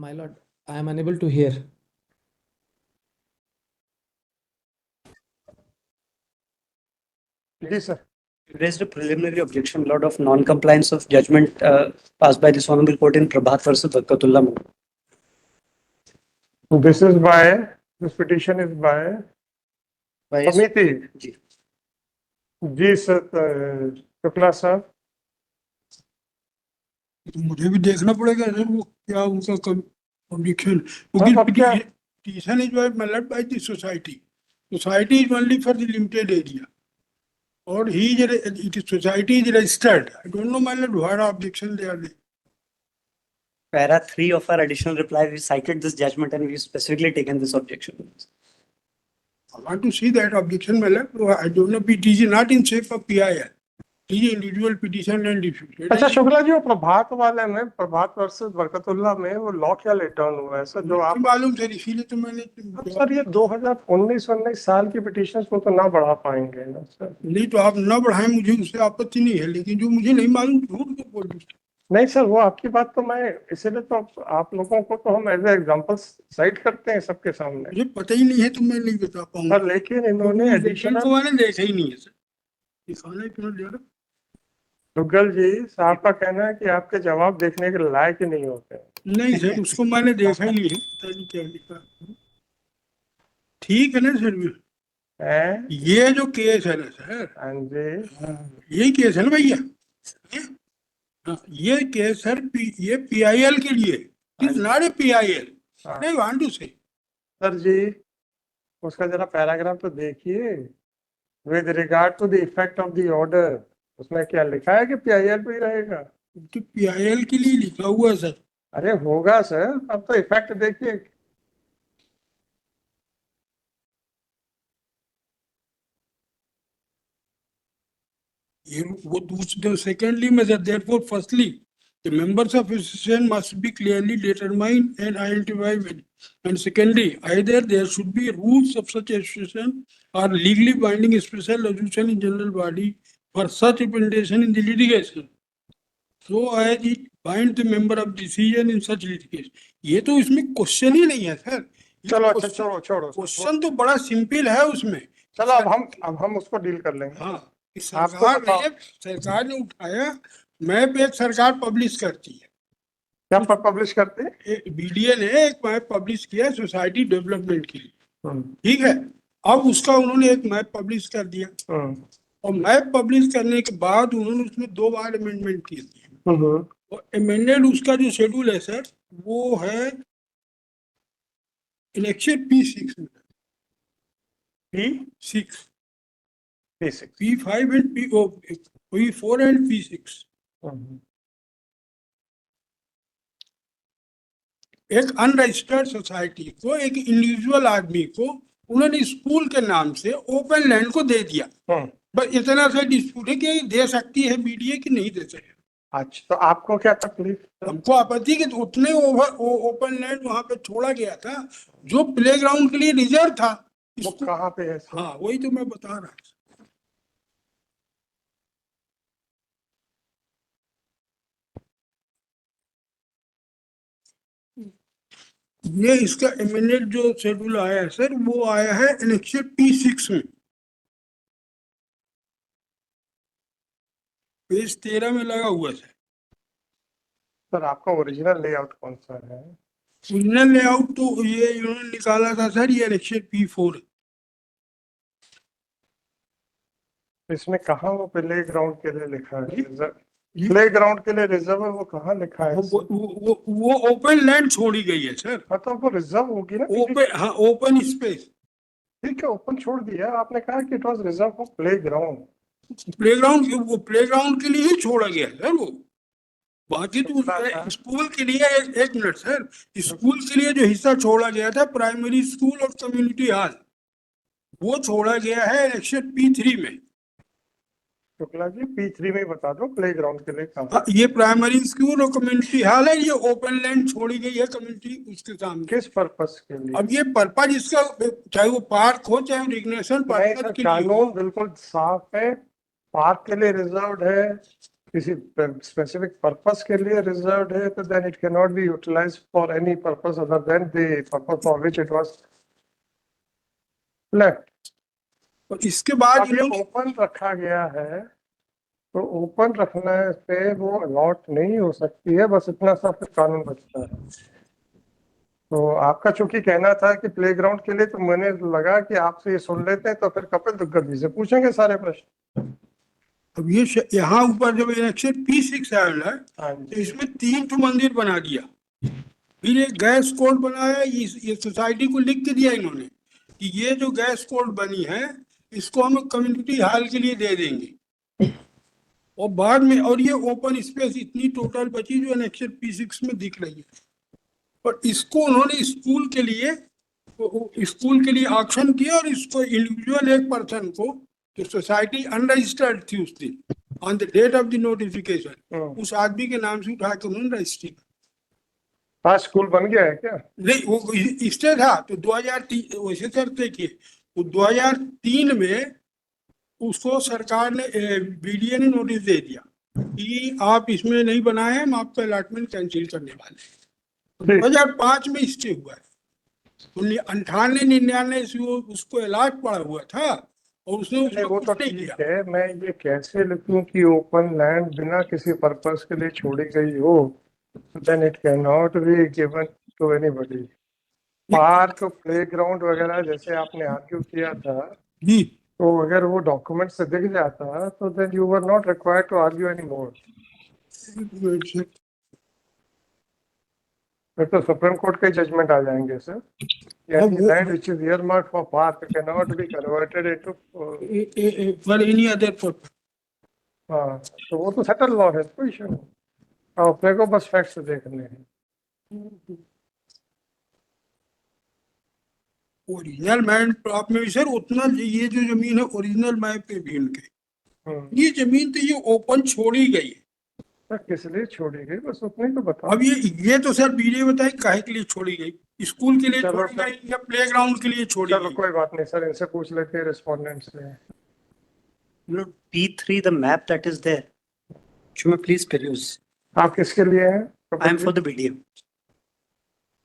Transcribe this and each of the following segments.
My lord, I am unable to hear. Yes, sir. Raised a preliminary objection, Lord, of non-compliance of judgment passed by this honorable court in Prabhat versus Barkatullah. This petition is by By Samiti. जी. जी sir, Shukla साहब। तो मुझे भी देखना पड़ेगा sir वो क्या उनका ऑब्जेक्शन, हाँ, अब क्या? petition is made by the society. Society is only for the limited area. Or society is registered. I don't know, my lord, what objection they are there. Para 3 of our additional reply, we cited this judgment and we specifically taken this objection. I want to see that objection, my lord. I don't know, it is not in shape of PIL. It is individual petition and dispute. अच्छा शुक्ला जी, वो प्रभात वाले में, प्रभात versus Barkatullah में वो law क्या let down हुआ है sir? जो आप मालूम सर, इसीलिए तो मैंने सर ये 2019 साल की पिटिशन को तो ना बढ़ा पाएंगे ना सर? नहीं तो आप न बढ़ाएं, मुझे उससे आपत्ति नहीं है, लेकिन जो मुझे नहीं मालूम झूठ को बोल दूं। नहीं सर, वो आपकी बात तो मैं इसीलिए तो आप लोगों को तो हम एज एग्जांपल साइट करते हैं सबके सामने। मुझे पता ही नहीं है तो मैं नहीं बता पाऊंगा। सर लेकिन इन्होंने एडिशनल को मैंने देखा ही नहीं है सर, दिखाना ही क्यों दे रहा। दुग्गल जी साहब का कहना है कि आपके जवाब देखने के लायक ही नहीं होते। नहीं सर, उसको मैंने देखा ही नहीं है, पता नहीं क्या लिखा। ठीक है ना सर, हैं? ये जो केस है ना सर, हाँ जी, यही केस है ना भैया। हाँ, ये केस सर ये PIL के लिए, is not a PIL। I want to say sir ji उसका जरा पैराग्राफ तो देखिए। With regard to the effect of the order, उसमें क्या लिखा है कि PIL पे ही रहेगा? तो PIL के लिए लिखा हुआ है सर। अरे होगा सर, अब तो इफेक्ट देखिए। वो दूसरे सेकेंडली में sir, therefore firstly the members of association must be clearly determined and identified with, and secondly either there should be rules of such association or legally binding special resolution in general body for such implementation in the litigation, so as it bind the member of decision in such litigation। ये तो इसमें question ही नहीं है sir. चलो अच्छा, छोड़ो question तो बड़ा सिंपल है उसमें। चलो अब हम उसको डील कर लेंगे। हाँ, सरकार ने उठाया, मैप एक सरकार पब्लिश करती है। क्या पब्लिश करते हैं? BDA ने एक मैप पब्लिश किया सोसाइटी डेवलपमेंट के लिए, ठीक है। अब उसका उन्होंने एक मैप पब्लिश कर दिया, और मैप पब्लिश करने के बाद उन्होंने उसमें 2 बार अमेंडमेंट किए थे। और अमेंडेड उसका जो शेड्यूल है सर, वो है इलेक्शन P6 में, P6 P5 and P4 and P6। एक अनरजिस्टर्ड सोसाइटी को, एक इंडिविजुअल आदमी को उन्होंने स्कूल के नाम से ओपन लैंड को दे दिया। बस इतना सा डिस्प्यूट है कि दे सकती है BDA कि नहीं दे सकती। अच्छा, तो आपको क्या तकलीफ? हमको आपत्ति कि उतने ओपन लैंड वहां पे छोड़ा गया था जो प्लेग्राउंड के लिए रिजर्व था। वो कहाँ पे है? हाँ, वही तो मैं बता रहा हूँ। ये इसका एमेंडेड जो शेड्यूल आया है सर, वो आया है इलेक्शन P6 में, पेज 13 में लगा हुआ है सर। आपका ओरिजिनल लेआउट कौन सा है? ओरिजिनल लेआउट तो ये इन्होंने निकाला था सर, ये इलेक्शन P4। इसमें कहाँ वो प्ले ग्राउंड के लिए लिखा है? प्ले ग्राउंड के लिए रिजर्व है, वो कहाँ लिखा है? वो ओपन लैंड छोड़ी गई है सर। मतलब वो रिजर्व होगी ना? ओपन, हाँ, ओपन स्पेस। ठीक है, ओपन छोड़ दिया आपने, कहा कि it was reserved for play ground. वो प्ले ग्राउंड के लिए ही छोड़ा गया सर वो। बाकी तो स्कूल के लिए एक मिनट सर, स्कूल के लिए जो हिस्सा छोड़ा गया था प्राइमरी स्कूल और कम्युनिटी हॉल, वो छोड़ा गया है इलेक्शन P3 में। शुक्ला जी P3 में बता दो प्ले ग्राउंड के लिए कहाँ? ये प्राइमरी स्कूल और कम्युनिटी हॉल है, ये ओपन लैंड छोड़ी गई है कम्युनिटी उसके सामने। किस पर्पस के लिए? अब ये पर्पज इसका, चाहे वो पार्क हो चाहे रिकग्निशन पर्पज के लिए। कानून बिल्कुल साफ है, पार्क के लिए रिजर्व्ड है, किसी स्पेसिफिक पर्पस के लिए रिजर्व्ड है तो then it can not be utilised for any purpose other than the purpose for which it was left. और इसके बाद अब ये इन्होंने ओपन रखा गया है तो ओपन रखने पे वो अलॉट नहीं हो सकती है, बस इतना सा फिर कानून बचता है। तो आपका चूंकि कहना था कि प्लेग्राउंड के लिए, तो मैंने लगा कि आपसे ये सुन लेते हैं तो फिर कपिल दुग्गल जी से पूछेंगे सारे प्रश्न। अब ये यहाँ ऊपर जब इलेक्शन P6 आया है हाँ तो जी। इसमें 3 ठो मंदिर बना दिया, फिर एक गैस कोड बनाया। ये सोसाइटी को लिख के दिया इन्होंने कि ये जो गैस कोड बनी है इसको हम कम्युनिटी हॉल के लिए दे देंगे। और बाद में और ये ओपन स्पेस इतनी टोटल बची जो एनेक्शन P6 में दिख रही है। और इसको उन्होंने स्कूल के लिए ऑक्शन किया और इसको इंडिविजुअल एक पर्सन को, जो सोसाइटी अनरजिस्टर्ड थी उस दिन on the date of the notification, उस आदमी के नाम से उठा के उन्होंने रजिस्ट्री। आज स्कूल बन गया है क्या? नहीं, वो स्टे था तो 2003 वैसे सर देखिए, वो 2003 में उसको सरकार ने बीडीए ने नोटिस दे दिया कि आप इसमें नहीं बनाए हैं, हम आपका अलॉटमेंट कैंसिल करने वाले हैं। 2005 में स्टे हुआ है। 98-99 से वो उसको अलॉट पड़ा हुआ था और उसने नहीं, वो उसको तो कुछ नहीं ठीक किया। है। मैं ये कैसे लिखूं कि ओपन लैंड बिना किसी पर्पस के लिए छोड़ी गई हो, then it can not be given to anybody. Park, playground वगैरह जैसे आपने आर्ग्यू किया था, जी तो अगर वो डॉक्यूमेंट से दिख जाता तो then you were not required to argue any more. फिर तो सुप्रीम कोर्ट के जजमेंट आ जाएंगे सर। Land which is earmarked for park can not be converted into. For any other purpose. हाँ, तो वो तो सेटल लॉ है, कोई इशू नहीं। अपने को बस फैक्ट्स देखने हैं। ओरिजिनल मैप आप में भी सर उतना ये जो जमीन है ओरिजिनल मैप पे भी उनके, ये जमीन तो ये ओपन छोड़ी गई है। सर किस लिए छोड़ी गई, बस उतनी तो बताओ। अब ये तो सर बीडीए बताए काहे के लिए छोड़ी गई, स्कूल के लिए चलो छोड़ी सर। गई या प्लेग्राउंड के लिए छोड़ी चलो गई? कोई बात नहीं सर, इनसे पूछ लेते हैं रिस्पोंडेंट से। P3, the map that is there. Should I please peruse? आप किसके लिए हैं? I am for the BDM.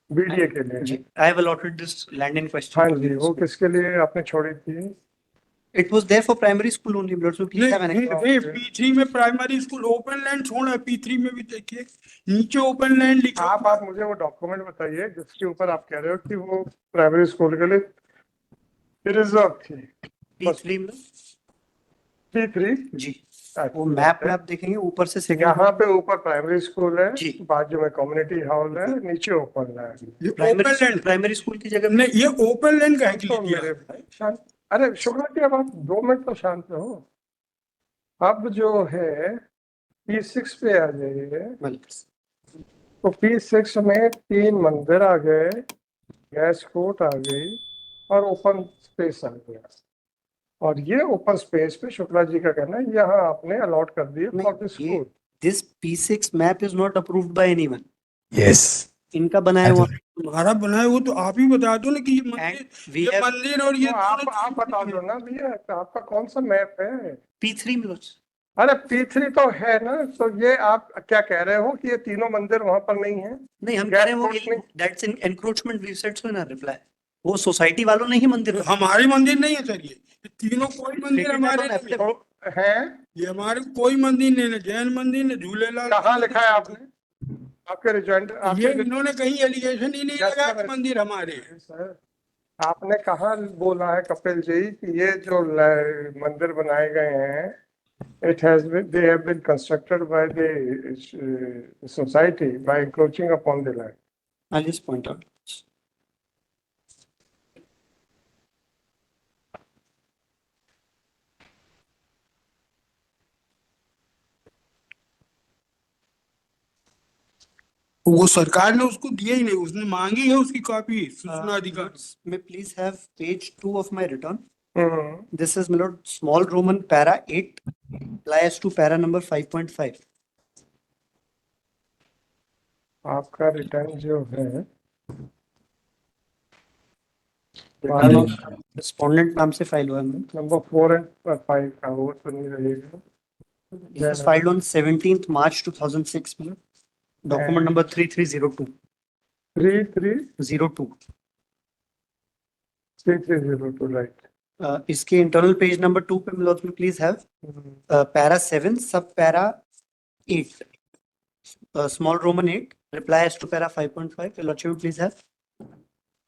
BDA के लिए। जी, I have allotted this land in question. हाँ to जी, the वो school. किसके लिए आपने छोड़ी थी? It was there for primary school only, but so please have an. नहीं, P3 में प्राइमरी स्कूल ओपन लैंड छोड़ा है। P3 में भी देखिए नीचे ओपन लैंड लिखा। आप मुझे वो डॉक्यूमेंट बताइए जिसके ऊपर आप कह रहे हो कि वो प्राइमरी स्कूल के लिए रिजर्व थी। P3 में P3 जी, वो मैप में आप देखेंगे ऊपर से second यहाँ पे ऊपर प्राइमरी स्कूल है, जी। बाजू में कम्युनिटी हॉल है, नीचे ओपन लैंड। ये ओपन लैंड प्राइमरी स्कूल की जगह में नहीं, ये ओपन लैंड काहे के लिए तो दिया? मेरे भाई शांत, अरे शुक्ला जी अब आप 2 मिनट तो शांत रहो। अब जो है P6 पे आ जाइए, तो P6 में 3 मंदिर आ गए, गैस कोर्ट आ गई और ओपन स्पेस आ गया। और ये ओपन स्पेस पे शुक्ला जी का कहना है यहाँ आपने अलॉट कर दिए for the school. this P6 map is not approved by anyone. Yes. इनका बनाया हुआ तुम्हारा बनाया वो तो आप ही बता दो ना कि ये and we ये have मंदिर और ये तो आप बता दो ना भैया, आपका कौन सा मैप है? P3 में बस। अरे P3 तो है ना, तो ये आप क्या कह रहे हो कि ये तीनों मंदिर वहां पर नहीं है? नहीं, हम कह रहे हैं वो that's an encroachment, we said so in our reply. वो सोसाइटी वालों ने ही मंदिर हमारे मंदिर नहीं है सर, ये तीनों कोई मंदिर हमारे नहीं है। तो है, ये हमारे कोई मंदिर नहीं है, जैन मंदिर न झूलेलाल। कहाँ लिखा है आपने? आपके रिजल्ट ये इन्होंने कहीं एलिगेशन ही नहीं लगाया कि मंदिर हमारे हैं। सर आपने कहाँ बोला है कपिल जी कि ये जो मंदिर बनाए गए हैं, they have been constructed by the society by encroaching upon the land. I'll just point out. वो सरकार ने उसको दिया ही नहीं, उसने मांगी है उसकी कॉपी सूचना अधिकार। May please have page 2 of my return. Hmm, This is my lord small Roman para 8 applies to para number 5.5. आपका रिटर्न जो है Respondent नाम से फाइल हुआ है। नंबर 4 और 5 का, वो तो नहीं रहेगा। This was filed on 17th March 2006, my lord. Document And- number 3302. 3302, 02. right. इसके internal page number 2 पे my lord में please have para 7 sub para 8 small Roman 8 reply as to para 5.5 your lordship please have.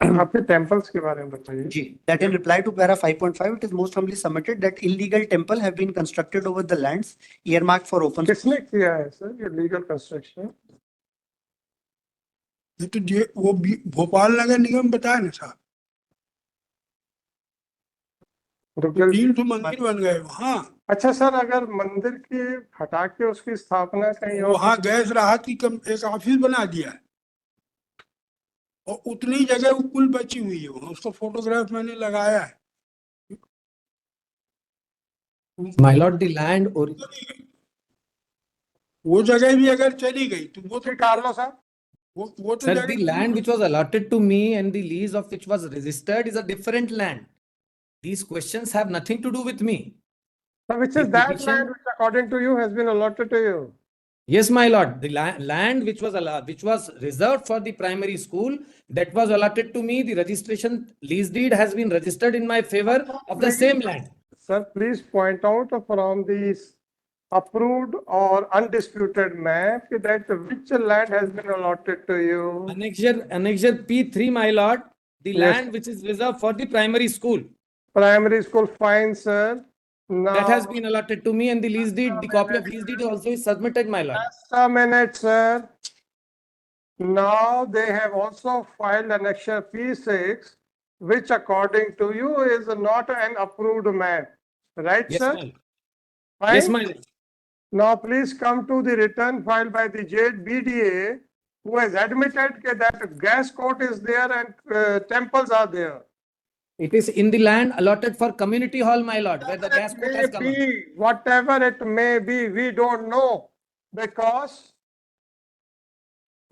आपके temples के बारे में बताइए. G. That in reply to para 5.5, it is most humbly submitted that illegal temple have been constructed over the lands earmarked for open. किसने किया है sir ये legal construction? ये तो वो भोपाल नगर निगम बताया ना साहब, रुकिए. 300 मंदिर बन गए वहाँ. अच्छा सर, अगर मंदिर की हटा के उसकी स्थापना कहीं और वहाँ गैस राहत की एक ऑफिस बना दिया है और उतनी जगह वो पुल बची हुई है वहाँ, उसका फोटोग्राफ मैंने लगाया है. My lord, the land or वो जगह भी अगर चली गई तो वो तो निकाल लो सर. वो तो sir, जगह the land which was allotted to me and the lease of which was registered is a different land. These questions have nothing to do with me. So which The is that petition- land which according to you has been allotted to you? Yes, my lord, the land which was reserved for the primary school, that was allotted to me. The registration lease deed has been registered in my favor of the same land. Sir, please point out from these approved or undisputed map that which land has been allotted to you. Annexure P3, my lord, the Yes. land which is reserved for the primary school. Primary school, fine, sir. Now, That has been allotted to me and the lease deed, the copy of lease deed also is submitted, my lord. just a minute, sir. Now they have also filed annexure P6, which according to you is not an approved map. Right, Yes, sir? my lord. Fine? Yes, my lord. Now please come to the return filed by the JBDA, who has admitted that gas court is there and temples are there. It is in the land allotted for community hall, my lord, where the gas court has come. up. Whatever it may be, we don't know, because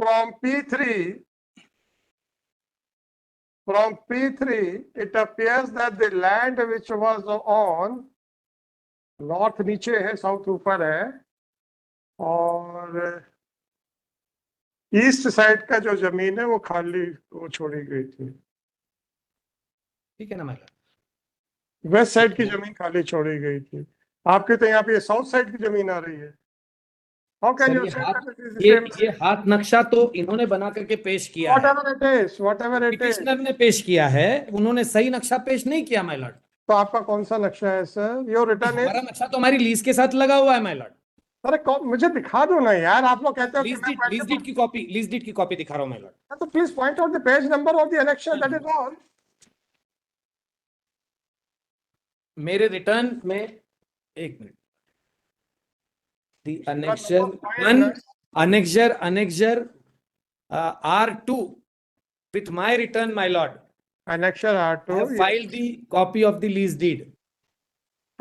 from P3, it appears that the land which was on north नीचे है, south ऊपर है, और east side का जो जमीन है वो खाली वो छोड़ी गई थी. ठीक है ना, my lord? वेस्ट साइड की जमीन खाली छोड़ी गई थी. आपके तो यहाँ पे साउथ साइड की जमीन आ रही है. How can Sir, you ये say हाथ- that it is the same? ये हाथ नक्शा तो इन्होंने बना करके पेश किया है. Whatever it is, whatever it is. Petitioner ने पेश किया है, उन्होंने सही नक्शा पेश नहीं किया, my lord. तो आपका कौन सा नक्शा है सर? योर रिटर्न हमारा नक्शा तो हमारी लीज के साथ लगा हुआ है, my lord. अरे मुझे दिखा दो ना यार. आप लोग कहते हो कि लीज डीड की कॉपी दिखा रहा हूँ, my lord. तो please point out the page number of the annexation, that is all. मेरे रिटर्न में एक minute. The annexure R2 with my return, my lord. Annexure I have R2. filed the copy of the lease deed.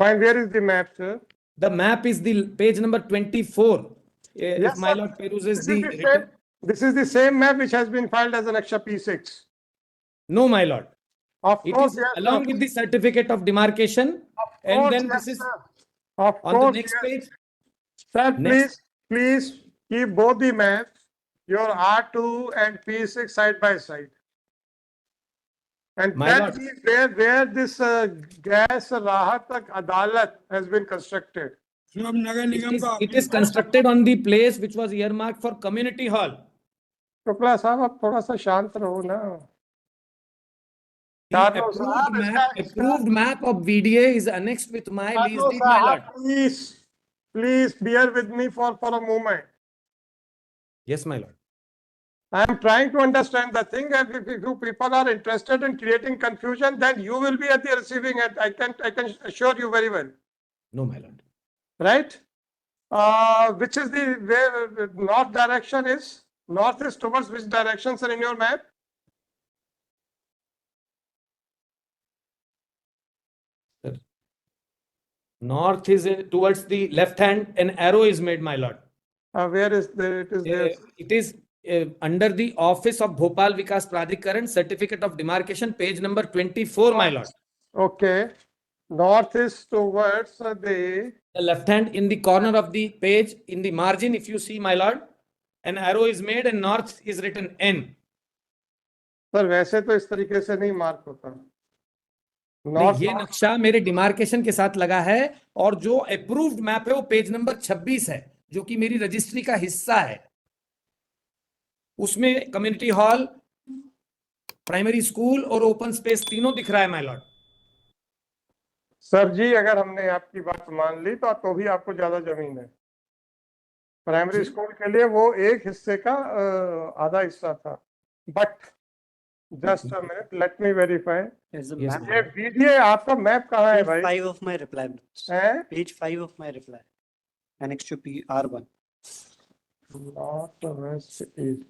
Fine, where is the map, sir? The map is the page number 24. If Yes, my sir. lord peruses This the is the return. same. This is the same map which has been filed as annexure P6. No, my lord. Of It course, is yes, along sir. with the certificate of demarcation. Of And course, then yes, this is sir. Of on the course, next yes. page. Sir, Next. please keep both the maps, your R2 and P6 side by side. And My tell lord. me where this gas Rahat Adalat has been constructed. सब नगर निगम का It is constructed on the place which was earmarked for community hall. Shukla साहब, आप थोड़ा सा शांत रहो ना. The Carlos, approved map of VDA is annexed with my lease Carlos, deed, my lord. please bear with me for a moment. Yes, my lord. I am trying to understand the thing. If you people are interested in creating confusion, then you will be at the receiving end. I can assure you very well. No, my lord. Right? Which is the where north direction is? North is towards which direction, sir, in your map? North is towards the left hand, an arrow is made, my lord. Where is there? It is there. It is under the office of Bhopal Vikas Pradhikaran, certificate of demarcation, page number 24, my lord. Okay. North is towards the, The left hand in the corner of the page, in the margin, if you see, my lord, an arrow is made and north is written N. Sir वैसे तो इस तरीके से नहीं mark होता। नहीं, north ये नक्शा मेरे डिमार्केशन के साथ लगा है और जो अप्रूव्ड मैप है वो पेज नंबर 26 है, जो कि मेरी रजिस्ट्री का हिस्सा है। उसमें कम्युनिटी हॉल, प्राइमरी स्कूल और ओपन स्पेस तीनों दिख रहा है माय लॉर्ड। सर जी, अगर हमने आपकी बात मान ली तो भी आपको ज्यादा जमीन है। प्राइमरी स्कूल के लिए वो एक हिस्से का आधा हिस्सा था। But just a minute, let me verify. There's a Yes, map. ये दीजिए, आपका मैप कहाँ है Page भाई? 5 of my reply notes. है Page 5 of my reply. Annex to PR1. North west east.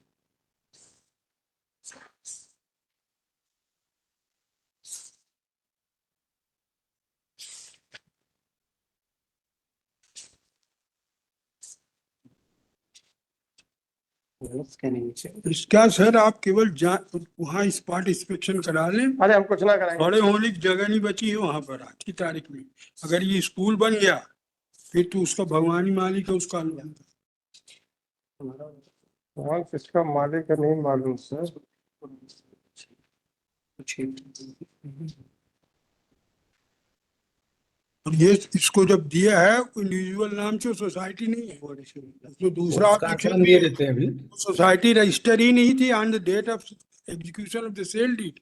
Scanning. इसका सर आप केवल वहाँ स्पॉट इंस्पेक्शन करा लें, अरे हम कुछ ना करेंगे। खड़े होने की जगह नहीं बची है वहां पर आज की तारीख में। अगर ये स्कूल बन गया फिर तो उसका भगवानी मालिक है उसका अनुबंध। कौन किसका मालिक है नहीं मालूम सर। और ये इसको जब दिया है इंडिविजुअल नाम से सोसाइटी नहीं है, तो दूसरा उसका ऑब्जेक्शन आकलन भी ये है। देते हैं अभी। सोसाइटी रजिस्टर ही नहीं थी on the date of execution of the sale deed,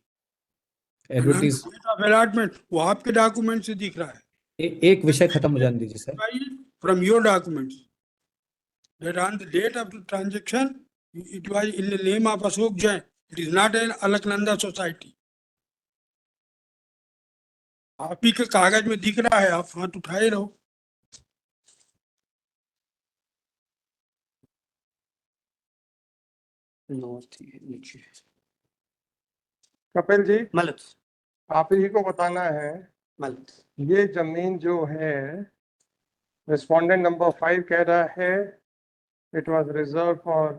advertise date of allotment वो आपके डॉक्यूमेंट से दिख रहा है, एक विषय खत्म हो जाने दीजिए sir. from your documents that on the date of the transaction it was in the name of Ashok Jain. It is not an Alaknanda society. आप ही के कागज में दिख रहा है, आप हाथ उठाए रहो। कपिल जी, Malat. आप ही को बताना है Malat. ये जमीन जो है रिस्पोंडेंट नंबर 5 कह रहा है it was reserved for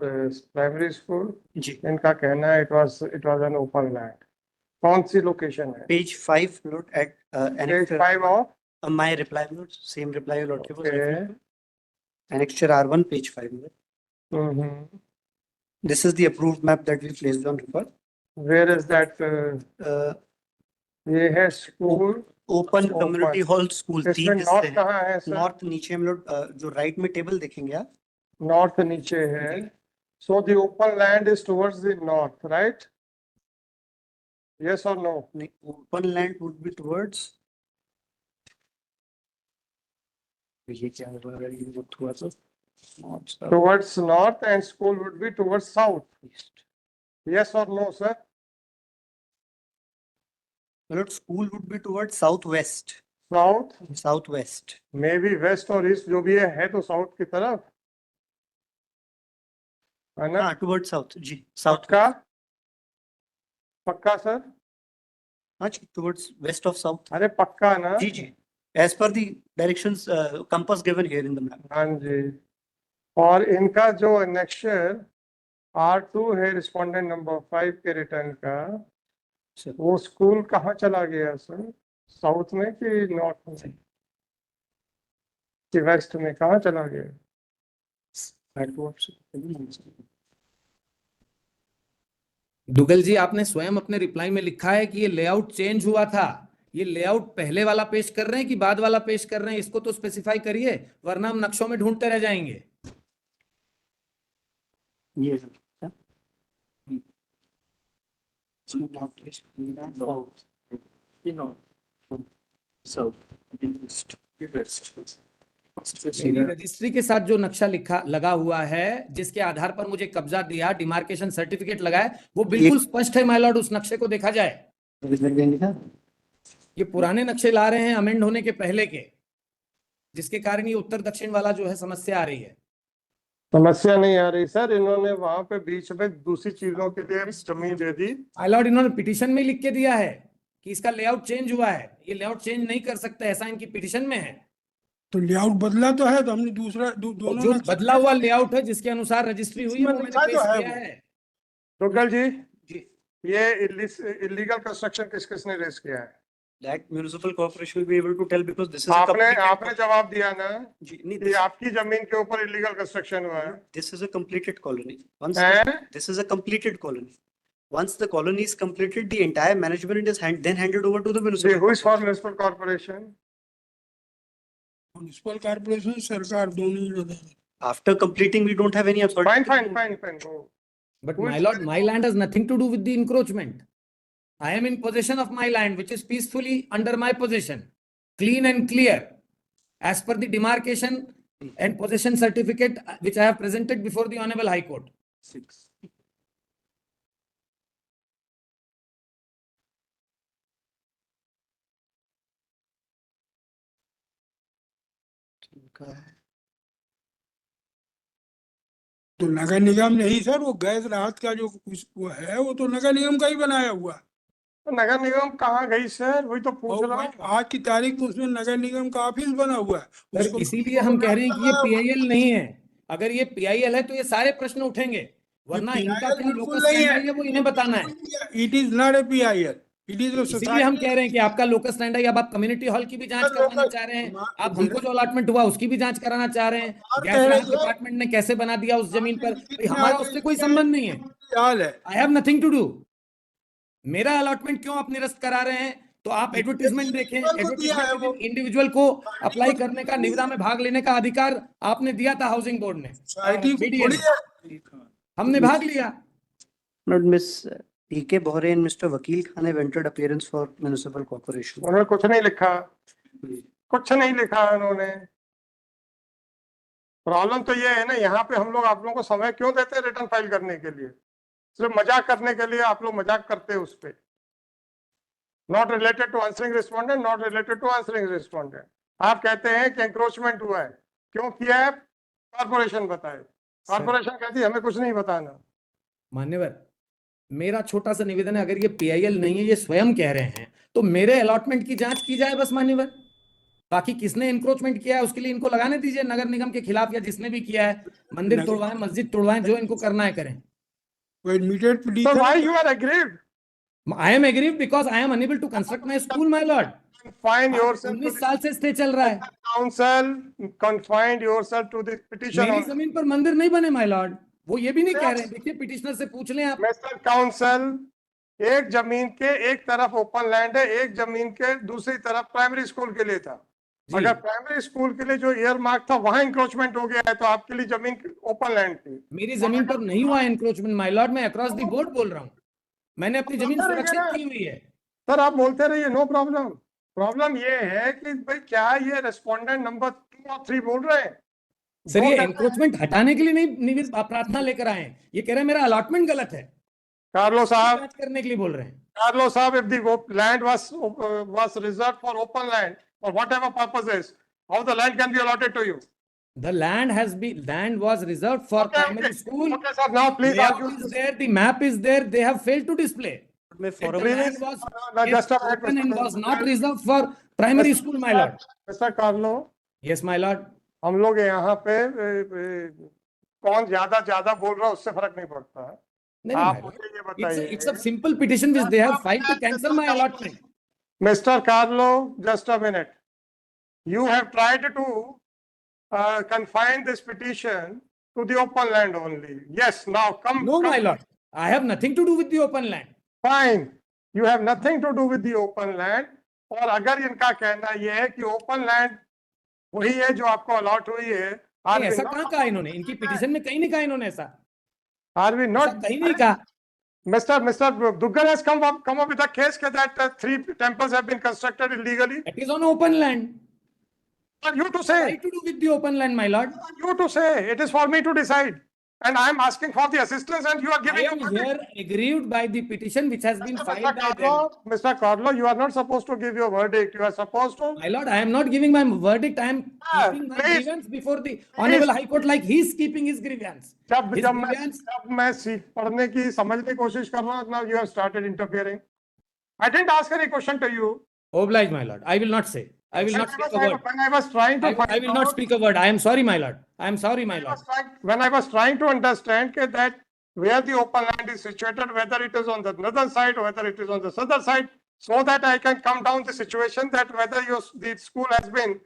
primary school. जी. इनका कहना है it was an open land. कौन सी लोकेशन है? Page 5 note at page annexure 5 of my reply notes, same reply you lot Okay. annexure R1 page 5 note. This is the approved map that we placed on record. Where is that? Uh, ये है school. open Open. community hall school इसमें तीन north हिस्से हैं। कहाँ है sir? North नीचे हम लोग जो राइट में टेबल देखेंगे आप, नॉर्थ नीचे है। So the open land is towards the north, right? Yes और no? Open land would be towards, ये क्या होगा अगर ये वो थोड़ा सा north, south, towards north and school would be towards south. east. Yes और नो सर? मतलब school would be towards south west, south south west. May be west और ईस्ट जो भी है तो साउथ की तरफ है ना? हाँ टुवर्ड्स साउथ जी, साउथ पक्का? पक्का सर? हाँ जी, टुवर्ड्स वेस्ट ऑफ साउथ। अरे पक्का ना? जी जी, as per the directions compass given here in the map. हाँ जी। और इनका जो नेक्स्चर R2 है रिस्पोंडेंट नंबर 5 के रिटर्न का, Sir. वो स्कूल कहाँ चला गया सर? साउथ में कि नॉर्थ में कि वेस्ट में? कहाँ चला गया? दुगल जी, आपने स्वयं अपने रिप्लाई में लिखा है कि ये लेआउट चेंज हुआ था। ये लेआउट पहले वाला पेश कर रहे हैं कि बाद वाला पेश कर रहे हैं, इसको तो स्पेसिफाई करिए, वरना हम नक्शों में ढूंढते रह जाएंगे। ये मेरी रजिस्ट्री के साथ जो नक्शा लिखा लगा हुआ है, जिसके आधार पर मुझे कब्जा दिया, डिमार्केशन सर्टिफिकेट लगाए, वो बिल्कुल स्पष्ट है माय लॉर्ड। उस नक्शे को देखा जाए। ये पुराने नक्शे ला रहे हैं अमेंड होने के पहले के, जिसके कारण ये उत्तर दक्षिण वाला जो है समस्या आ रही है। समस्या नहीं आ रही सर, इन्होंने वहां पे बीच में दूसरी चीजों के लिए जमीन दे दी। माय लॉर्ड, इन्होंने पिटीशन में लिख के दिया है कि इसका लेआउट चेंज हुआ है। ये लेआउट चेंज नहीं कर सकते, ऐसा इनकी पिटीशन में है। तो लेआउट बदला तो है, तो हमने दूसरा दोनों जो नक्शे- बदला हुआ लेआउट है जिसके अनुसार रजिस्ट्री हुई है, वो मैंने लिखा पेश तो है किया वो। है। दुग्गल जी, जी, ये इलीगल कंस्ट्रक्शन किस किसने रेज किया है? That municipal corporation will be able to tell because this is a आपने completed. जवाब दिया ना जी, नहीं, कि आपकी जमीन के ऊपर इलीगल कंस्ट्रक्शन हुआ है। this is a completed colony. Once हैं? this is a completed colony. Once the colony is completed, the entire management is then handed over to the See, municipal. who is for municipal corporation? Municipal corporation सरकार दोनों ही रहता है। After completing, we don't have any authority. Fine. Go. But Who my is- lord, my land has nothing to do with the encroachment. I am in possession of my land, which is peacefully under my possession, clean and clear, as per the demarcation and possession certificate which I have presented before the Honorable High Court. 6. ठीक है। तो नगर निगम नहीं sir, वो gas राहत का जो कुछ वो है वो तो नगर निगम का ही बनाया हुआ है। तो नगर निगम कहाँ गई सर? वही तो पूछ और रहा भाई, हूँ। आज की तारीख में उसमें नगर निगम का ऑफिस बना हुआ है। सर, उसको- इसीलिए हम कह रहे हैं कि ये PIL नहीं है। अगर ये PIL है तो ये सारे प्रश्न उठेंगे, वरना ये इनका PIL क्या बिल्कुल लोकस नहीं स्टैंडर्ड है वो इन्हें बताना है। It is not a PIL. It is a इसीलिए हम society. कह रहे हैं कि आपका लोकस स्टैंड अब आप कम्युनिटी हॉल की भी जांच सर, करवाना लोकस- चाह रहे हैं, मा- आप हमको जो अलॉटमेंट हुआ उसकी भी जांच कराना चाह रहे हैं, और गैस कह रहे राहत हैं- डिपार्टमेंट ने कैसे बना दिया उस जमीन पर, भाई कितना हमारा आगे उससे कोई संबंध नहीं है। हाल है। I have nothing to do. मेरा अलॉटमेंट क्यों आप निरस्त करा रहे हैं? तो आप एडवर्टीजमेंट देखें, एडवर्टीजमेंट इंडिविजुअल को अप्लाई करने का, निविदा में भाग लेने का अधिकार आपने दिया था हाउसिंग बोर्ड ने, सोसाइटी BDA थोड़ी ने। है। हमने भाग लिया। Not Miss P.K. Bohre and Mr. Vakil Khan have entered appearance for municipal corporation. उन्होंने कुछ नहीं लिखा, कुछ नहीं लिखा उन्होंने। प्रॉब्लम तो ये है ना, यहाँ पे हम लोग आप लोगों को समय क्यों देते हैं रिटर्न फाइल करने के लिए? सिर्फ मजाक करने के लिए आप लोग मजाक करते हैं उस पे। Not related to answering respondent, not related to answering respondent. आप कहते हैं कि एंक्रोचमेंट हुआ है, क्यों किया है? कॉर्पोरेशन बताए। कॉर्पोरेशन कहती है हमें कुछ नहीं बताना। मान्यवर, मेरा छोटा सा निवेदन है, अगर ये PIL नहीं है, ये स्वयं कह रहे हैं, तो मेरे अलॉटमेंट की जांच की जाए बस मान्यवर। बाकी किसने इंक्रोचमेंट किया है उसके लिए इनको लगाने दीजिए नगर निगम के खिलाफ, या जिसने भी किया है, मंदिर नगर- तोड़वाएं, मस्जिद तोड़वाएं, जो इनको करना है करें। वो admitted So petition- why you are aggrieved? I am aggrieved because I am unable to construct my school, my lord. Confine yourself to 19 the साल से स्टे चल रहा है, council, confined yourself to the petition. मेरी only. जमीन पर मंदिर नहीं बने माय लॉर्ड, वो ये भी नहीं कह रहे हैं। देखिए पिटिशनर से पूछ लें आप। मिस्टर काउंसिल, एक जमीन के एक तरफ ओपन लैंड है, एक जमीन के दूसरी तरफ प्राइमरी स्कूल के लिए था। जी। अगर प्राइमरी स्कूल के लिए जो ईयर मार्क था वहां इंक्रोचमेंट हो गया है तो आपके लिए जमीन ओपन लैंड थी। मेरी जमीन पर नहीं हुआ एनक्रोचमेंट माय लॉर्ड, मैं अक्रॉस द बोर्ड बोल रहा हूँ, मैंने अपनी जमीन सुरक्षित की हुई है। सर आप बोलते रहिए, नो प्रॉब्लम। प्रॉब्लम ये है कि भाई क्या ये रेस्पोंडेंट नंबर 2 और 3 बोल रहे हैं? सर ये बोल रहे हैं। एनक्रोचमेंट हटाने के लिए नहीं निविद प्रार्थना लेकर आए हैं, ये कह रहे हैं मेरा अलॉटमेंट गलत है, कार्लो साहब, जांच करने के लिए बोल रहे हैं। Carlo Saab, if the land was reserved for open land for whatever purposes, how the land can be allotted to you? The land was reserved for primary school. Okay, sir. Now please Layout argue. is there, the map is there, they have failed to display. May The forum- land was No, just a minute, open and Mr. was not reserved for primary school, my lord. Mr. Carlo, Yes, my lord. हम लोग यहाँ पे कौन ज्यादा बोल रहा है उससे फर्क नहीं पड़ता है। नहीं, आप my lord. मुझे ये It's a बताइए, simple petition which they have filed to cancel my allotment. Mr. Carlo, just a minute. You have tried to confine this petition to the open land only. Yes, now come. No, come. my lord. I have nothing to do with the open land. Fine. You have nothing to do with the open land. और अगर इनका कहना यह है कि open land वही है जो आपको अलॉट हुई है, नहीं, ऐसा कहाँ कहा इन्होंने? इनकी पिटीशन में कहीं नहीं कहा इन्होंने ऐसा। आर वी ऐसा नॉट कहीं नहीं कहा। Mr. Duggal has come up with a case that 3 temples have been constructed illegally. It is on open land. For you to Right say, to do with the open land, my lord. you to say, it is for me to decide. And I am asking for the assistance and you are I giving am a verdict. here aggrieved by the petition which has been filed by them. Mr. Carlo, you are not supposed to give your verdict. You are supposed to. My lord, I am not giving my verdict. I am Ah, keeping my please. grievance before the Honorable High Court like he is keeping his grievance. जब His जब मैं grievance. जब मैं सीख पढ़ने की समझने की कोशिश कर रहा हूँ, now you have started interfering. I didn't ask any question to you. Oblige, my lord. I will not say. I will not speak a word. When I was trying to I will not speak a word. I am sorry, my lord. I am sorry, my lord. when I was trying to understand that where the open land is situated, whether it is on the northern side or whether it is on the southern side, so that I can come down the situation that whether the school has been,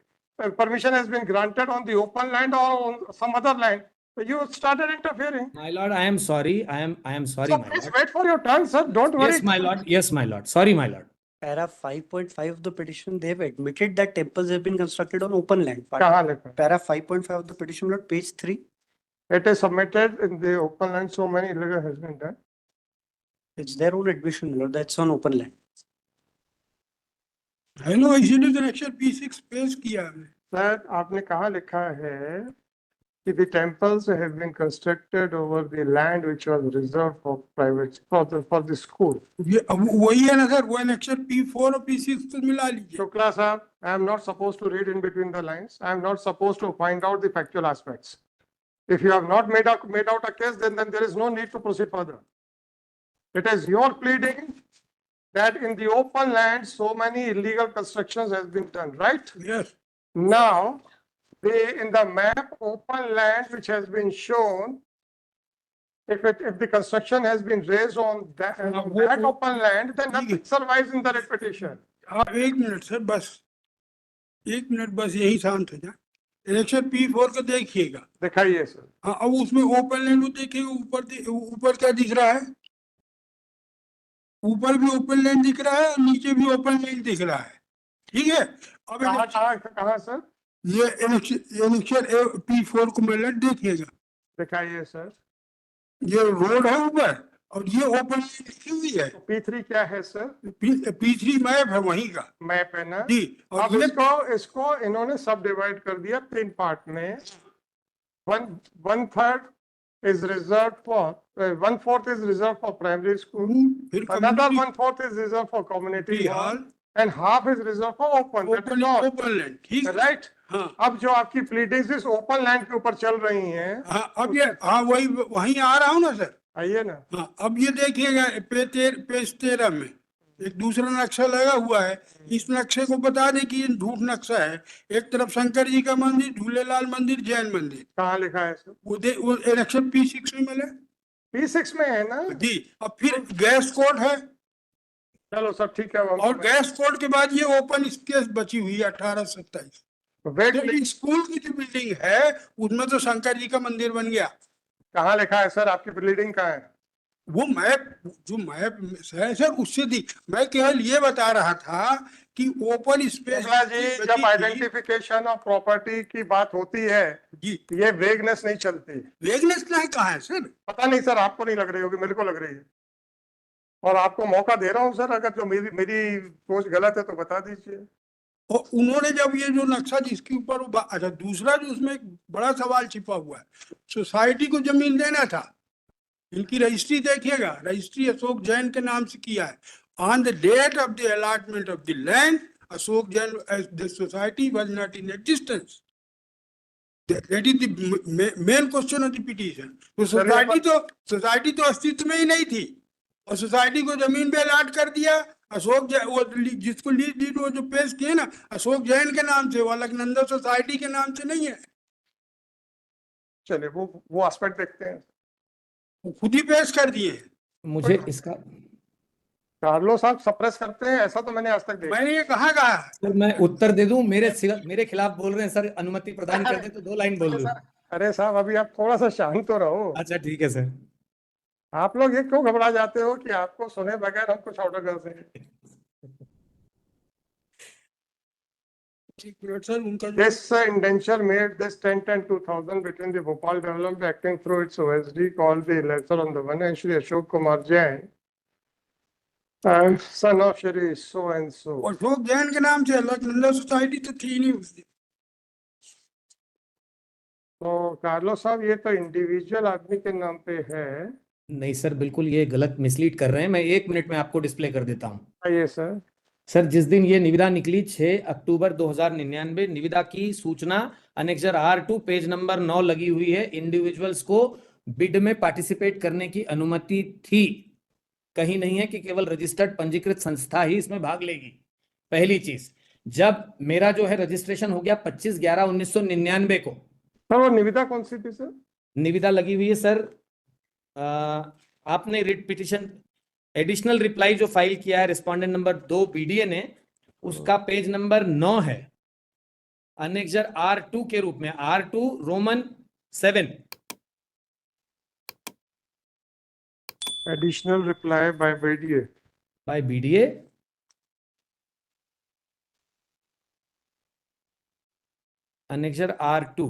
permission has been granted on the open land or on some other land. So you started interfering. My lord, I am sorry. I am sorry, So my please lord. wait for your turn, sir. Don't worry. Yes, my lord. Yes, my lord. Sorry, my lord. Para 5.5 of the petition, they have admitted that temples have been constructed on open land. कहाँ लिखा? Para 5.5 of the petition, Lord, page 3. It is submitted in the open land, so many illegal has been done. It's their own admission, Lord, that's on open land. है ना, इसीलिए तो lecture P6 पेश किया हमने। Sir, आपने कहाँ लिखा है कि the temples have been constructed over the land which was reserved for private, for the school. ये अब वही है ना सर, वो लेक्चर P4 और P6 तो मिला लीजिए। Shukla sir, I am not supposed to read in between the lines. I am not supposed to find out the factual aspects. If you have not made out a case, then there is no need to proceed further. It is your pleading that in the open land, so many illegal constructions has been done, right? Yes, Now, in the map, open land which has been shown, if the construction has been raised on that open land, then nothing survives in the repetition. हाँ एक minute sir, बस एक minute, बस यही शांत हो जाए। Election P4 को देखिएगा। दिखाइए सर। हाँ, अब उसमें ओपन लैंड को देखिएगा, ऊपर क्या दिख रहा है? ऊपर भी ओपन लैंड दिख रहा है और नीचे भी ओपन लैंड दिख रहा है, ठीक है। अब कहाँ सर? ये इलेक्शन P4 को मिला, देखिएगा, दिखाइए सर। ये रोड है ऊपर और ये ओपन लैंड लिखी हुई है। P3 क्या है सर? P3 मैप है वहीं का। मैप है ना जी, अब और ये इसको इन्होंने सब डिवाइड कर दिया 3 पार्ट में। 1/3 is reserved for 1/4 is reserved for primary school, फिर another 1/4 is reserved for community hall hall, and half is reserved for open. That is all. Open land, ठीक है। Right? हाँ अब जो आपकी प्लीडिंग्स इस ओपन लैंड के ऊपर चल रही हैं, हाँ, अब ये हाँ वही वहीं आ रहा हूँ ना सर। आइए ना। हाँ, अब ये देखिएगा पेज 13 में एक दूसरा नक्शा लगा हुआ है। इस नक्शे को बता दें कि ये झूठ नक्शा है। एक तरफ शंकर जी का मंदिर, झूलेलाल मंदिर, जैन मंदिर, कहाँ लिखा है सर? वो इलेक्शन P6 में मिले। P6 में है ना? जी, अब फिर गैस कोर्ट है चलो सर ठीक है। और गैस कोर्ट के बाद ये ओपन स्पेस बची हुई है 1827। वेट, तो स्कूल की जो बिल्डिंग है उसमें तो शंकर जी का मंदिर बन गया। कहाँ लिखा है सर? आपकी प्लीडिंग कहाँ है? वो मैप, जो मैप है सर उससे दी, मैं केवल ये बता रहा था कि ओपन स्पेस शुक्ला जी, जब आइडेंटिफिकेशन ऑफ प्रॉपर्टी की बात होती है, जी, ये वेगनेस नहीं चलती। वेगनेस नहीं कहा है सर। पता नहीं सर, आपको नहीं लग रही होगी, मेरे को लग रही है। और आपको मौका दे रहा हूँ सर, अगर जो मेरी सोच गलत है तो बता दीजिए। और उन्होंने जब ये जो नक्शा जिसके ऊपर अच्छा, दूसरा जो उसमें एक बड़ा सवाल छिपा हुआ है, सोसाइटी को जमीन देना था। इनकी रजिस्ट्री देखिएगा, रजिस्ट्री अशोक जैन के नाम से किया है। On the date of the allotment of the land, Ashok Jain the society was not in existence. That is the main question of the petition. तो सोसाइटी तो अस्तित्व में ही नहीं थी और सोसाइटी को जमीन पे अलॉट कर दिया। अशोक जैन, वो जिसको लीज डीड वो जो पेश किए ना, अशोक जैन के नाम से, वो अलकनंदा सोसाइटी के नाम से नहीं है। चलिए वो एस्पेक्ट देखते हैं। वो खुद ही पेश कर दिए। मुझे इसका कार्लो साहब सप्रेस करते हैं, ऐसा तो मैंने आज तक देखा। मैंने ये कहाँ कहा? सर मैं उत्तर दे दूं? मेरे खिलाफ बोल रहे हैं सर, अनुमति प्रदान कर दे तो 2 लाइन बोल दूं। अरे साहब, अभी आप थोड़ा सा शांत तो रहो। अच्छा ठीक है सर। आप लोग ये क्यों घबरा जाते हो कि आपको सुने बगैर हम कुछ ऑर्डर कर दें? सर उनका This indenture made this 10/10 2000 between the Bhopal Development acting through its OSD called the lesser on the one and Shri Ashok Kumar Jain and son of Shri so and so. Ashok Jain के नाम से Alaknanda society तो थी नहीं उस दिन। तो Carlo साहब, ये तो इंडिविजुअल आदमी के नाम पे है। नहीं सर, बिल्कुल ये गलत मिसलीड कर रहे हैं। मैं 1 मिनट में आपको डिस्प्ले कर देता हूँ। आइए सर। सर जिस दिन ये निविदा निकली 6 अक्टूबर 2099, निविदा की सूचना अनेक्जर R2 पेज नंबर 9 लगी हुई है। इंडिविजुअल्स को बिड में पार्टिसिपेट करने की अनुमति थी, कहीं नहीं है कि केवल रजिस्टर्ड पंजीकृत संस्था ही इसमें भाग लेगी। पहली चीज, जब मेरा जो है रजिस्ट्रेशन हो गया 25/11/1999 को। सर वो निविदा कौन सी थी सर? निविदा लगी हुई है सर, आपने रिट पिटिशन एडिशनल रिप्लाई जो फाइल किया है रिस्पोंडेंट नंबर 2 बीडीए ने, उसका पेज नंबर 9 है, अनेक्जर R2 के रूप में, R2 Roman 7। Additional reply by BDA. By BDA, annexure R2।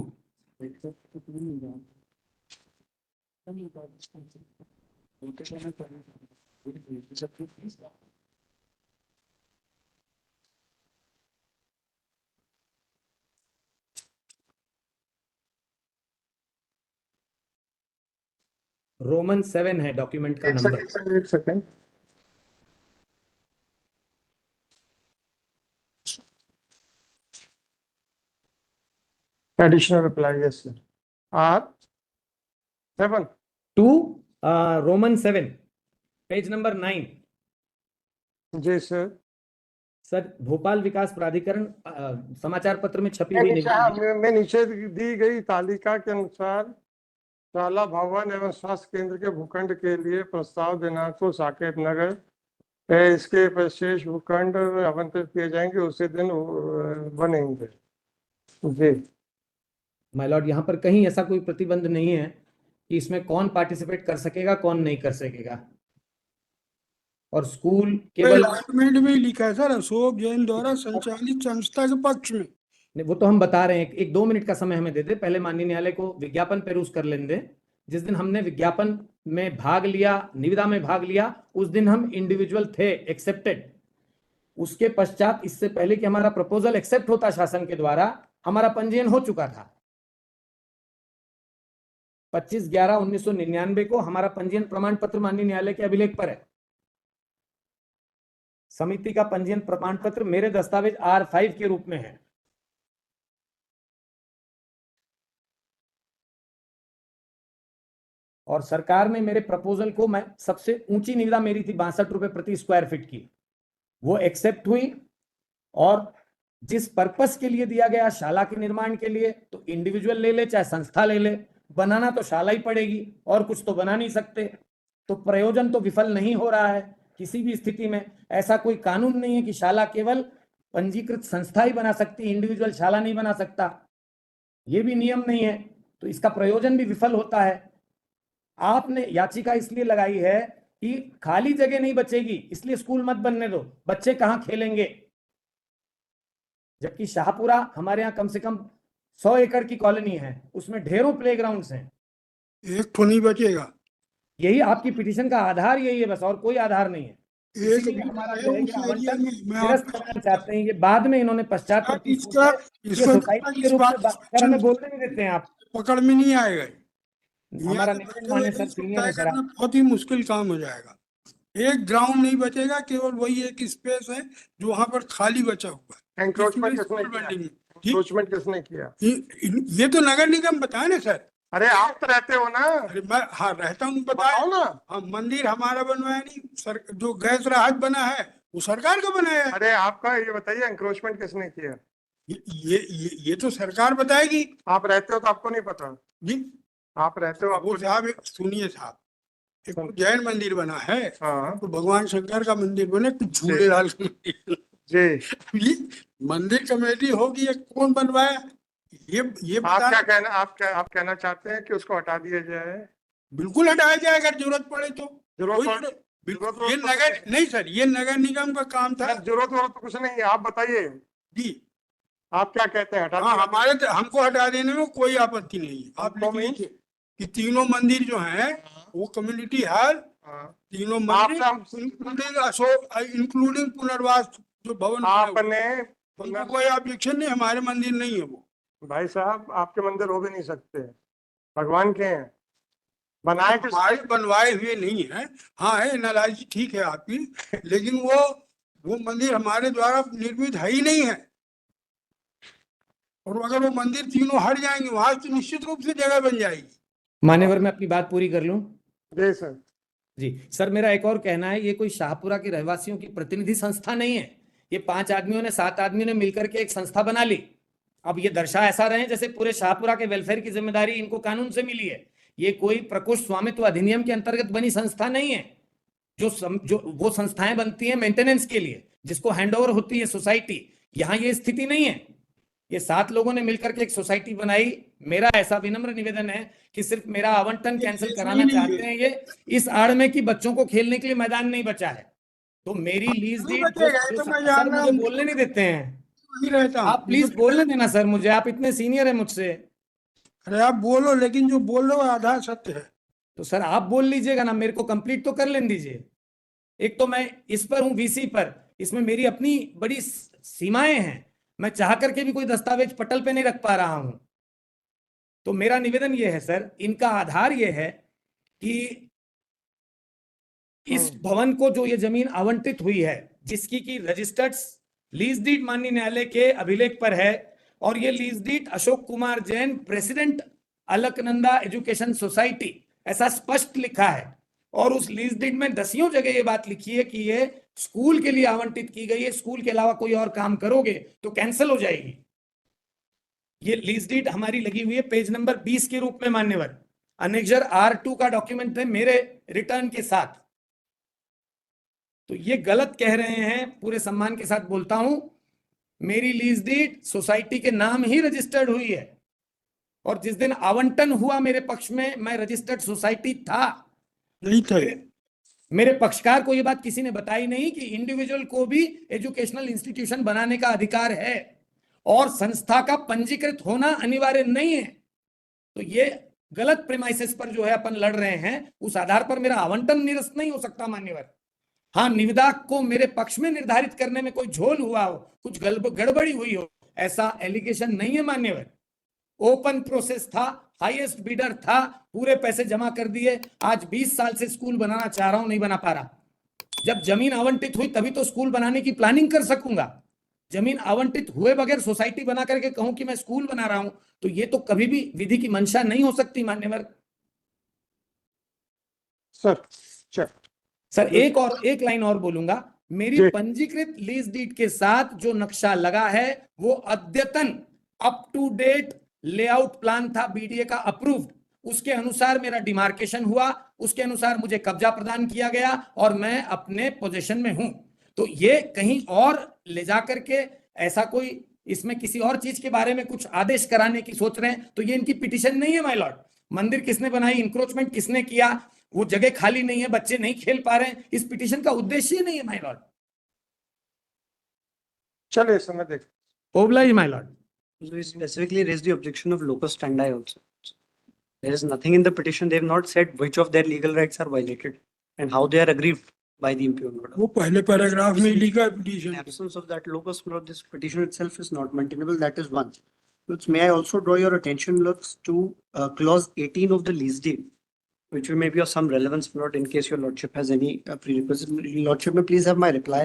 Roman 7 है डॉक्यूमेंट का नंबर। एक second. Additional reply, yes sir, R7 2 Roman 7 page number 9। जी सर। सर भोपाल विकास प्राधिकरण समाचार पत्र में छपी मैं हुई नीचे, निविदा है। मैं नीचे दी गई तालिका के अनुसार शाला भवन एवं स्वास्थ्य केंद्र के भूखंड के लिए प्रस्ताव दिनांक को साकेत नगर है, इसके विशेष भूखंड आवंटित किए जाएंगे, उसी दिन बनेंगे। जी माय लॉर्ड, यहाँ पर कहीं ऐसा कोई प्रतिबंध नहीं है कि इसमें कौन पार्टिसिपेट कर सकेगा, कौन नहीं कर सकेगा। और स्कूल केवल, डॉक्यूमेंट में ही लिखा है सर, अशोक जैन द्वारा संचालित संस्था के पक्ष में। वो तो हम बता रहे हैं, एक 2 मिनट का समय हमें दे दे, पहले माननीय न्यायालय को विज्ञापन पेरूज कर लेने दे। जिस दिन हमने विज्ञापन में भाग लिया, निविदा में भाग लिया, उस दिन हम इंडिविजुअल थे, एक्सेप्टेड। उसके पश्चात, इससे पहले कि हमारा प्रपोजल एक्सेप्ट होता शासन के द्वारा, हमारा पंजीयन हो चुका था। 25/11/1999 को हमारा पंजीयन प्रमाण पत्र माननीय न्यायालय के अभिलेख पर है। समिति का पंजीयन प्रमाण पत्र मेरे दस्तावेज R5 के रूप में है। और सरकार ने मेरे प्रपोजल को, मैं सबसे ऊंची निविदा मेरी थी 62 रुपए प्रति स्क्वायर फीट की, वो एक्सेप्ट हुई। और जिस पर्पस के लिए दिया गया, शाला के निर्माण के लिए, तो इंडिविजुअल ले ले चाहे संस्था ले ले, बनाना तो शाला ही पड़ेगी, और कुछ तो बना नहीं सकते। तो प्रयोजन तो विफल नहीं हो रहा है किसी भी स्थिति में। ऐसा कोई कानून नहीं है कि शाला केवल पंजीकृत संस्था ही बना सकती, इंडिविजुअल शाला नहीं बना सकता, ये भी नियम नहीं है। तो इसका प्रयोजन भी विफल होता है। आपने याचिका इसलिए लगाई है कि खाली जगह नहीं बचेगी, इसलिए स्कूल मत बनने दो, बच्चे कहां खेलेंगे। जबकि शाहपुरा हमारे यहाँ कम से कम 100 एकड़ की कॉलोनी है, उसमें ढेरों प्लेग्राउंड्स हैं। एक तो नहीं बचेगा, यही आपकी पिटीशन का आधार यही है बस, और कोई आधार नहीं है। एक इसीलिए हमारा जो है उस कि एरिया आवंटन में मैं निरस्त आपको करना चाहते हैं। ये बाद में इन्होंने पश्चात इसका ये इसको सोसाइटी के रूप में सर हमें बोलने नहीं देते हैं आप। पकड़ में नहीं आएगा। हमारा यहाँ निवेदन बैठे माने हुए सर, इसको सीनियर तय है सर करना आप। बहुत ही मुश्किल काम हो जाएगा। एक ग्राउंड नहीं बचेगा, केवल वही एक स्पेस है जो वहां पर खाली बचा हुआ है। एंक्रोचमेंट इसमें किसने स्कूल किया? बिल्डिंग है। ठीक, एंक्रोचमेंट किसने किया? ये तो नगर निगम बताए ना सर। अरे आप तो रहते हो ना, अरे मैं हाँ रहता हूँ, बताओ ना। हाँ, मंदिर हमारा बनवाया नहीं सर, जो गैस राहत बना है वो सरकार का बनाया है। अरे आपका ये बताइए, एंक्रोचमेंट किसने किया? ये तो सरकार बताएगी आप रहते हो तो आपको नहीं पता? जी। आप रहते हो, आपको वो साहब सुनिए साहब, एक तो जैन मंदिर बना है, हाँ तो भगवान शंकर का मंदिर बने, तो झूलेलाल का मंदिर। जी। ये मंदिर कमेटी होगी, ये कौन बनवाया? ये आप बता, क्या कहना, आप कहना चाहते हैं कि उसको हटा दिया जाए? बिल्कुल हटाया जाए अगर जरूरत पड़े तो। जरूरत कोई पड़े- बिल्कुल, जरूरत ये तो नगर नहीं सर, ये नगर निगम का काम था जरूरत तो कुछ नहीं है, आप बताइए जी। आप क्या कहते हैं, हटा हाँ, दिया? हमारे तो हमको हटा देने में कोई आपत्ति नहीं है। आप हमको लिख means? लीजिए कि तीनों मंदिर जो हैं वो कम्युनिटी हॉल, हाँ। तीनों मंदिर आपका- इंक्लूडिंग अशोक, इंक्लूडिंग पुनर्वास जो भवन बना हुआ है, आपने उनको कोई ऑब्जेक्शन नहीं, हमारे मंदिर नहीं है वो। भाई साहब, आपके मंदिर हो भी नहीं सकते, भगवान के हैं, बनाए किस? हमारे बनवाए हुए नहीं है। हाँ है नाराजगी, ठीक है आपकी, लेकिन वो मंदिर हमारे द्वारा निर्मित है ही नहीं है। और अगर वो मंदिर तीनों हट जाएंगे वहां, तो निश्चित रूप से जगह बन जाएगी। मान्यवर, मैं अपनी बात पूरी कर लूं? जी सर। जी सर, मेरा एक और कहना है, ये कोई शाहपुरा के रहवासियों की प्रतिनिधि संस्था नहीं है। ये 5 आदमियों ने, 7 आदमियों ने मिलकर के एक संस्था बना ली। अब ये दर्शा ऐसा रहे जैसे पूरे शाहपुरा के वेलफेयर की जिम्मेदारी इनको कानून से मिली है। ये कोई प्रकोष्ठ स्वामित्व अधिनियम के अंतर्गत बनी संस्था नहीं है। जो वो संस्थाएं बनती हैं मेंटेनेंस के लिए, जिसको हैंडओवर होती है सोसाइटी, यहाँ ये स्थिति नहीं है। ये 7 लोगों ने मिलकर के एक सोसाइटी बनाई। मेरा ऐसा विनम्र निवेदन है कि सिर्फ मेरा आवंटन कैंसिल ऐसा कराना ही नहीं चाहते है। हैं ये, इस आड़ में कि बच्चों को खेलने के लिए मैदान नहीं बचा है। तो मेरी लीज नहीं डीड बचेगा, ये तो मैं जान सर रहा मुझे हूँ, बोलने नहीं देते हैं। वही रहता हूँ। आप प्लीज बोलने देना सर मुझे, आप इतने सीनियर है मुझसे। अरे आप बोलो, लेकिन जो बोल रहे हो आधा सत्य है। तो सर आप बोल लीजिएगा ना, मेरे को कंप्लीट तो कर लेने दीजिए। एक तो मैं इस पर हूं वीसी पर, इसमें मेरी अपनी बड़ी सीमाएं हैं, मैं चाह करके भी कोई दस्तावेज पटल पे नहीं रख पा रहा हूं। तो मेरा निवेदन यह है सर, इनका आधार यह है कि इस भवन को जो ये जमीन आवंटित हुई है, जिसकी की रजिस्टर्ड लीज डीड माननीय न्यायालय के अभिलेख पर है, और ये lease deed Ashok Kumar Jain president Alaknanda education society ऐसा स्पष्ट लिखा है, और उस लीज डीड में 10 जगह ये बात लिखी है कि ये स्कूल के लिए आवंटित की गई है, स्कूल के अलावा कोई और काम करोगे तो कैंसिल हो जाएगी। ये लीज डीड हमारी लगी हुई है पेज नंबर 20 के रूप में मान्यवर, अनेक्जर R2 का डॉक्यूमेंट है मेरे रिटर्न के साथ। तो ये गलत कह रहे हैं, पूरे सम्मान के साथ बोलता हूं, मेरी लीज डीड सोसाइटी के नाम ही रजिस्टर्ड हुई है, और जिस दिन आवंटन हुआ मेरे पक्ष में मैं रजिस्टर्ड सोसाइटी था। नहीं थे। मेरे पक्षकार को यह बात किसी ने बताई नहीं कि इंडिविजुअल को भी एजुकेशनल इंस्टीट्यूशन बनाने का अधिकार है, और संस्था का पंजीकृत होना अनिवार्य नहीं है। तो ये गलत प्रेमाइसेस पर जो है अपन लड़ रहे हैं, उस आधार पर मेरा आवंटन निरस्त नहीं हो सकता मान्यवर। हाँ, निविदा को मेरे पक्ष में निर्धारित करने में कोई झोल हुआ हो, कुछ गड़बड़ी हुई हो, ऐसा एलिगेशन नहीं है मान्यवर। ओपन प्रोसेस था, हाईएस्ट बिडर था, पूरे पैसे जमा कर दिए। आज 20 साल से स्कूल बनाना चाह रहा हूं, नहीं बना पा रहा। जब जमीन आवंटित हुई तभी तो स्कूल बनाने की प्लानिंग कर सकूंगा। जमीन आवंटित हुए बगैर सोसाइटी बना करके कहूं कि मैं स्कूल बना रहा हूं, तो ये तो कभी भी विधि की मंशा नहीं हो सकती मान्यवर। Sir check. सर एक लाइन और बोलूंगा, मेरी जी। पंजीकृत लीज डीड के साथ जो नक्शा लगा है वो अद्यतन up to date layout plan था, बीडीए का अप्रूव्ड, उसके अनुसार मेरा डिमार्केशन हुआ, उसके अनुसार मुझे कब्जा प्रदान किया गया, और मैं अपने पोजीशन में हूं। तो ये कहीं और ले जा करके ऐसा कोई इसमें किसी और चीज के बारे में कुछ आदेश कराने की सोच रहे हैं, तो ये इनकी पिटीशन नहीं है माय लॉर्ड। मंदिर किसने बनाई, इंक्रोचमेंट किसने किया, वो जगह खाली नहीं है, बच्चे नहीं खेल पा रहे हैं, इस पिटीशन का उद्देश्य ही नहीं है माय लॉर्ड। चलिए समय देख। Oblige my Lord. So we specifically raised the objection of locus standi also. There is nothing in the petition. They have not said which of their legal rights are violated and how they are aggrieved by the impugn order. वो पहले paragraph में ही लिखा है petition. In absence of that locus, Lord, this petition itself is not maintainable. That is one. Lords, may I also draw your attention, Lords, to clause 18 of the lease deed, which may be of some relevance, Lord, in case your Lordship has any prerequisite. Lordship, may please have my reply,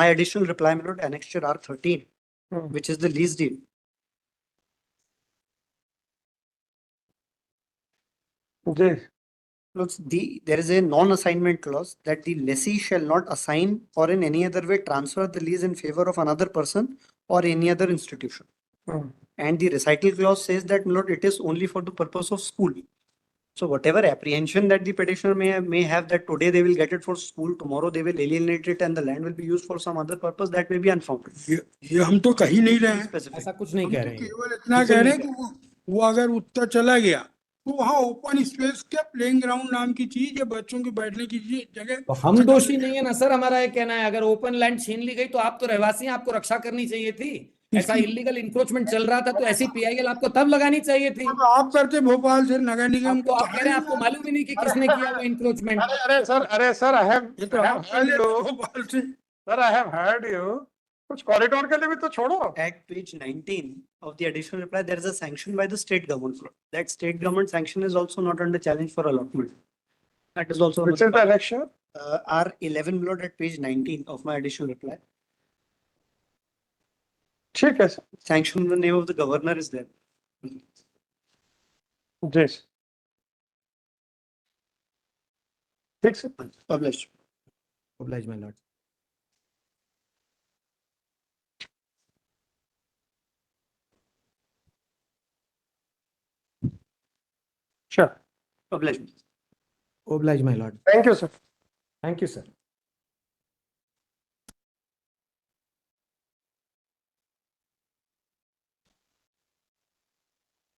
my additional reply, my Lord, annexure R13, which is the lease deed. जी। Lords, there is a non-assignment clause that the lessee shall not assign or in any other way transfer the lease in favor of another person or any other institution. And the recital clause says that, my Lord, it is only for the purpose of school. So whatever apprehension that the petitioner may have that today they will get it for school, tomorrow they will alienate it and the land will be used for some other purpose, that may be unfounded. ये हम तो कहीं नहीं रहे हैं। Specific. ऐसा कुछ नहीं हम कह तो रहे हैं। केवल इतना कह रहे हैं कि वो अगर उत्तर चला गया तो वहाँ ओपन स्पेस क्या प्लेइंग ग्राउंड नाम की चीज या बच्चों के बैठने की जगह। तो हम दोषी नहीं है ना सर, हमारा ये कहना है अगर ओपन लैंड छीन ली गई तो आप तो रहवासी हैं, आपको रक्षा करनी चाहिए थी। ऐसा इलीगल इंक्रोचमेंट चल रहा था तो ऐसी पीआईएल आपको तब लगानी चाहिए थी। अब आप करते भोपाल से नगर निगम अब तो आप कह रहे हैं आपको मालूम ही नहीं कि किसने किया वो इंक्रोचमेंट। अरे सर आई हैव ये तो आप पहले भोपाल से। Sir I have heard you. कुछ कॉरिडोर के लिए भी तो छोड़ो। At page 19 of the additional reply, there is a sanction by the state government. That state government sanction is also not under challenge for allotment. That is also Which is the annexure? R11 below at page 19 of my additional reply. ठीक है sir. Sanction in the name of the governor is there. जी ठीक sir. Published. Oblige my Lord. Sure. Published. Oblige my Lord. Thank you, sir. Thank you sir.